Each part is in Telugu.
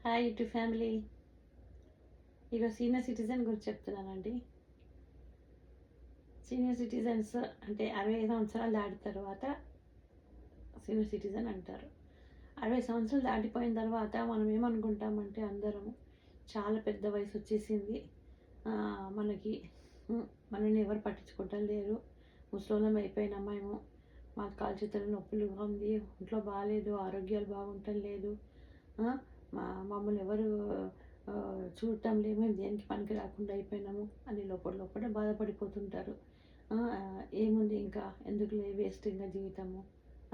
Hi YouTube family. ఈరోజు సీనియర్ సిటిజన్ గురించి చెప్తున్నానండి. సీనియర్ సిటిజన్స్ అంటే 65 సంవత్సరాలు దాటిన తర్వాత సీనియర్ సిటిజన్ అంటారు. 60 సంవత్సరాలు దాటిపోయిన తర్వాత మనం ఏమనుకుంటామంటే అందరం చాలా పెద్ద వయసు వచ్చేసింది, మనకి మనల్ని ఎవరు పట్టించుకోవటం లేరు, ముసలోళ్ళం అయిపోయినాం మేము, మాకు కాలు చేతులు నొప్పులుగా ఉంది, ఇంట్లో బాగాలేదు, ఆరోగ్యాలు బాగుంటం లేదు, మమ్మల్ని ఎవరు చూడటం లేదు, మేము దేనికి పనికి రాకుండా అయిపోయినాము అని లోపల లోపల బాధపడిపోతుంటారు. ఏముంది ఇంకా ఎందుకులే వేస్ట్ ఇంకా జీవితము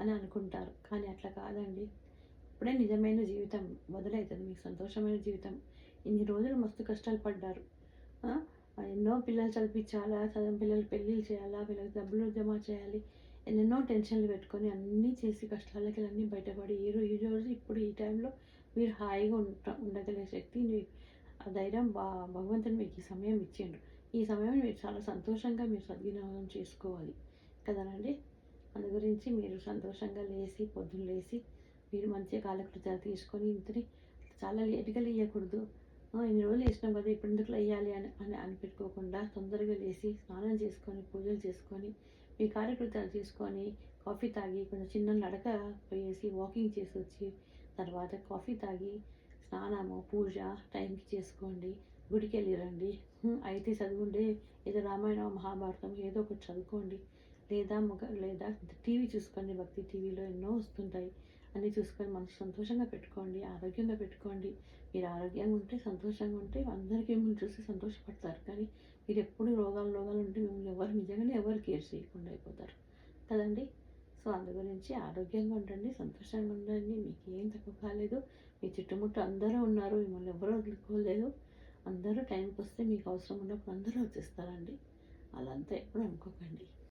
అని అనుకుంటారు. కానీ అట్లా కాదండి. ఇప్పుడే నిజమైన జీవితం మొదలవుతుంది, మీకు సంతోషమైన జీవితం. ఇన్ని రోజులు మస్తు కష్టాలు పడ్డారు. ఎన్నో పిల్లలు చదివించాలా, చదివిన పిల్లలు పెళ్ళిళ్ళు చేయాలా, వీళ్ళకి డబ్బులు జమ చేయాలి, ఎన్నెన్నో టెన్షన్లు పెట్టుకొని అన్నీ చేసి కష్టాలకి అన్నీ బయటపడి ఈ రోజు ఇప్పుడు ఈ టైంలో మీరు హాయిగా ఉండగలిగే శక్తి, ఆ ధైర్యం భగవంతుని మీకు ఈ సమయం ఇచ్చిండు. ఈ సమయం మీరు చాలా సంతోషంగా మీరు సద్వినియోగం చేసుకోవాలి కదనండి. అందు గురించి మీరు సంతోషంగా లేచి పొద్దున్న లేచి మీరు మంచిగా కాలకృత్యాలు తీసుకొని ఇంటిని చాలా లేట్గా లేయకూడదు. ఇన్ని రోజులు వేసినాం కదా ఇప్పుడు ఎందుకు వేయాలి అని పెట్టుకోకుండా తొందరగా లేచి స్నానం చేసుకొని పూజలు చేసుకొని మీ కార్యకృత్యాలు చేసుకొని కాఫీ తాగి కొంచెం చిన్న నడక పోయేసి వాకింగ్ చేసి వచ్చి తర్వాత కాఫీ తాగి స్నానము పూజ టైంకి చేసుకోండి. గుడికి వెళ్ళి రండి. అయితే చదువుండే ఏదో రామాయణం మహాభారతం ఏదో ఒకటి చదువుకోండి. లేదా టీవీ చూసుకోండి. భక్తి టీవీలో ఎన్నో వస్తుంటాయి, అన్నీ చూసుకొని మనసు సంతోషంగా పెట్టుకోండి, ఆరోగ్యంగా పెట్టుకోండి. మీరు ఆరోగ్యంగా ఉంటే సంతోషంగా ఉంటే అందరికీ మిమ్మల్ని చూసి సంతోషపడతారు. కానీ మీరు ఎప్పుడు రోగాలు ఉంటే మిమ్మల్ని ఎవరు నిజంగానే ఎవరు కేర్ చేయకుండా అయిపోతారు కదండి. సో అందు గురించి ఆరోగ్యంగా ఉండండి, సంతోషంగా ఉండండి. మీకు ఏం తక్కువ కాలేదు. మీ చుట్టుముట్టు అందరూ ఉన్నారు, మిమ్మల్ని ఎవరూ వదులుకోలేదు. అందరూ టైంకి వస్తే మీకు అవసరం ఉన్నప్పుడు అందరూ వచ్చేస్తారండి. అలా అంతా ఎప్పుడు అనుకోకండి.